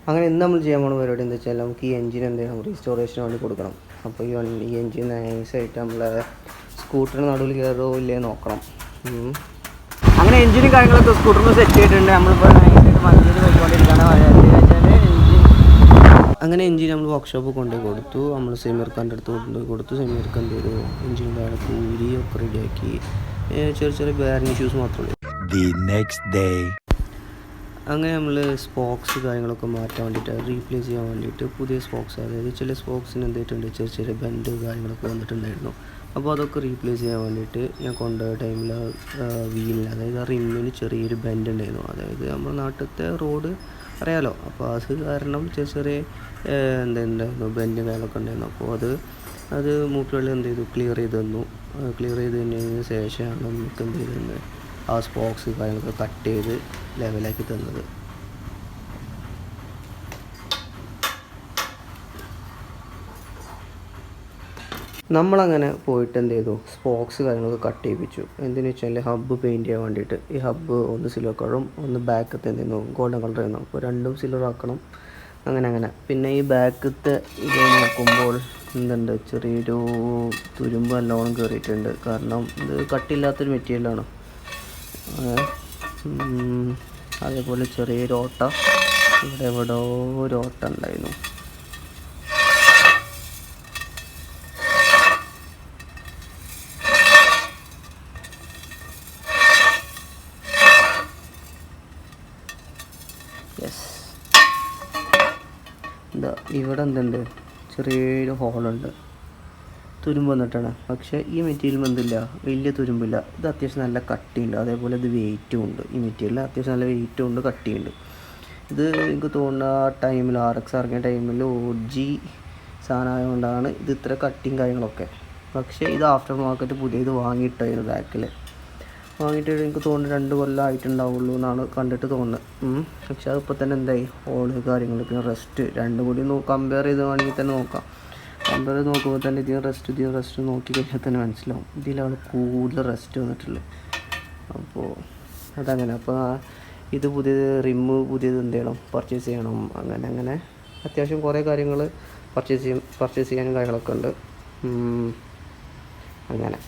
അങ്ങനെ ഇന്ന് നമ്മൾ ചെയ്യാൻ പോകുന്ന പരിപാടി എന്താ വെച്ചാൽ നമുക്ക് ഈ എഞ്ചിൻ എന്തെങ്കിലും റീസ്റ്റോറേഷന് വേണ്ടി കൊടുക്കണം. അപ്പോൾ ഈ എഞ്ചിൻ നൈസായിട്ട് നമ്മൾ സ്കൂട്ടറിന് നടുവിൽ കയറുമോ ഇല്ലേ നോക്കണം. അങ്ങനെ എഞ്ചിനും കാര്യങ്ങളൊക്കെ സ്കൂട്ടറിന് സെറ്റ് ചെയ്തിട്ടുണ്ട്. നമ്മളിപ്പോൾ നൈസായിട്ട് മഞ്ചേരി പോയിക്കൊണ്ടിരിക്കുകയാണ്. അങ്ങനെ എഞ്ചിൻ നമ്മൾ വർക്ക്ഷോപ്പിൽ കൊണ്ടുപോയി കൊടുത്തു. നമ്മൾ സെമീർഖാൻ്റെ അടുത്ത് കൊണ്ടുപോയി കൊടുത്തു. സെമീർക്ക് എന്ത് ചെയ്തു, എഞ്ചിൻ്റെ കൂരി ഒക്കെ റെഡിയാക്കി. ചെറിയ ബെയറിംഗ് ഇഷ്യൂസ് മാത്രമേ ഉള്ളൂ. അങ്ങനെ നമ്മൾ സ്പോക്സ് കാര്യങ്ങളൊക്കെ മാറ്റാൻ വേണ്ടിയിട്ട് റീപ്ലേസ് ചെയ്യാൻ വേണ്ടിയിട്ട് പുതിയ സ്പോക്സ്, അതായത് ചില സ്പോക്സിന് എന്തായിട്ടുണ്ട് ചെറിയ ബെൻഡ് കാര്യങ്ങളൊക്കെ വന്നിട്ടുണ്ടായിരുന്നു. അപ്പോൾ അതൊക്കെ റീപ്ലേസ് ചെയ്യാൻ വേണ്ടിയിട്ട് ഞാൻ കൊണ്ടുപോയ ടൈമിൽ വീലിന്, അതായത് ആ റിമ്മിന് ചെറിയൊരു ബെൻഡ് ഉണ്ടായിരുന്നു. അതായത് നമ്മുടെ നാട്ടിലത്തെ റോഡ് അറിയാലോ, അപ്പോൾ അത് കാരണം ചെറിയ എന്തുണ്ടായിരുന്നു ബെൻഡ് കാര്യങ്ങളൊക്കെ ഉണ്ടായിരുന്നു. അപ്പോൾ അത് മൂപ്പുകളിൽ എന്ത് ചെയ്തു, ക്ലിയർ ചെയ്ത് തന്നു. ക്ലിയർ ചെയ്ത് തന്നതിന് ശേഷമാണ് നമുക്ക് എന്ത് ചെയ്തത്, ആ സ്പോക്സ് കാര്യങ്ങളൊക്കെ കട്ട് ചെയ്ത് ലെവലാക്കി തന്നത്. നമ്മളങ്ങനെ പോയിട്ട് എന്ത് ചെയ്തു, സ്പോക്സ് കാര്യങ്ങളൊക്കെ കട്ട് ചെയ്യിപ്പിച്ചു. എന്തിനു വെച്ചാൽ ഹബ്ബ് പെയിൻറ്റ് ചെയ്യാൻ വേണ്ടിയിട്ട്. ഈ ഹബ്ബ് ഒന്ന് സിൽവർ കളറും ഒന്ന് ബാക്കത്തെ എന്ത് ചെയ്യുന്നു ഗോൾഡൻ കളർ ചെയ്യുന്നു. അപ്പോൾ രണ്ടും സിൽവർ ആക്കണം. അങ്ങനെ പിന്നെ ഈ ബാക്കത്തെ ഇത് നോക്കുമ്പോൾ എന്തുണ്ട്, ചെറിയൊരു തുരുമ്പ് നല്ലോണം കയറിയിട്ടുണ്ട്. കാരണം ഇത് കട്ടില്ലാത്തൊരു മെറ്റീരിയലാണ്. അതേപോലെ ചെറിയൊരു ഓട്ട, ഇവിടെ ഒരു ഓട്ട ഉണ്ടായിരുന്നു. ഇവിടെ എന്തുണ്ട്, ചെറിയൊരു ഹോളുണ്ട്, തുരുമ്പ് വന്നിട്ടാണ്. പക്ഷേ ഈ മെറ്റീരിയൽ എന്തില്ല, വലിയ തുരുമ്പില്ല. ഇത് അത്യാവശ്യം നല്ല കട്ടിയുണ്ട്. അതേപോലെ ഇത് വെയിറ്റും ഉണ്ട്. ഈ മെറ്റീരിയൽ അത്യാവശ്യം നല്ല വെയിറ്റും ഉണ്ട്, കട്ടിയുണ്ട്. ഇത് എനിക്ക് തോന്നുന്ന ടൈമിൽ RX ഇറങ്ങിയ ടൈമിൽ OG സാധനമായതുകൊണ്ടാണ് ഇത് ഇത്ര കട്ടിയും കാര്യങ്ങളൊക്കെ. പക്ഷേ ഇത് ആഫ്റ്റർ മാർക്കറ്റ് പുതിയത് വാങ്ങിയിട്ടായിരുന്നു. ബാക്കിൽ വാങ്ങിയിട്ട് എനിക്ക് തോന്നുന്നു 2 കൊല്ലം ആയിട്ടുണ്ടാവുള്ളൂ എന്നാണ് കണ്ടിട്ട് തോന്നുന്നത്. പക്ഷേ അതിപ്പോൾ തന്നെ എന്തായി, ഹോള് കാര്യങ്ങൾ, പിന്നെ റെസ്റ്റ് രണ്ടും കൂടി കമ്പയർ ചെയ്ത് വേണമെങ്കിൽ തന്നെ നോക്കാം. കമ്പയർ ചെയ്ത് നോക്കുമ്പോൾ തന്നെ ഇതിന് റെസ്റ്റ് നോക്കി കഴിഞ്ഞാൽ തന്നെ മനസ്സിലാവും ഇതിലാണ് കൂടുതൽ റെസ്റ്റ് വന്നിട്ടുള്ളത്. അപ്പോൾ അതങ്ങനെ. അപ്പോൾ ഇത് പുതിയത് എന്ത് ചെയ്യണം, പർച്ചേസ് ചെയ്യണം. അങ്ങനെ അത്യാവശ്യം കുറേ കാര്യങ്ങൾ പർച്ചേസ് ചെയ്യാനും കാര്യങ്ങളൊക്കെ ഉണ്ട്. അങ്ങനെ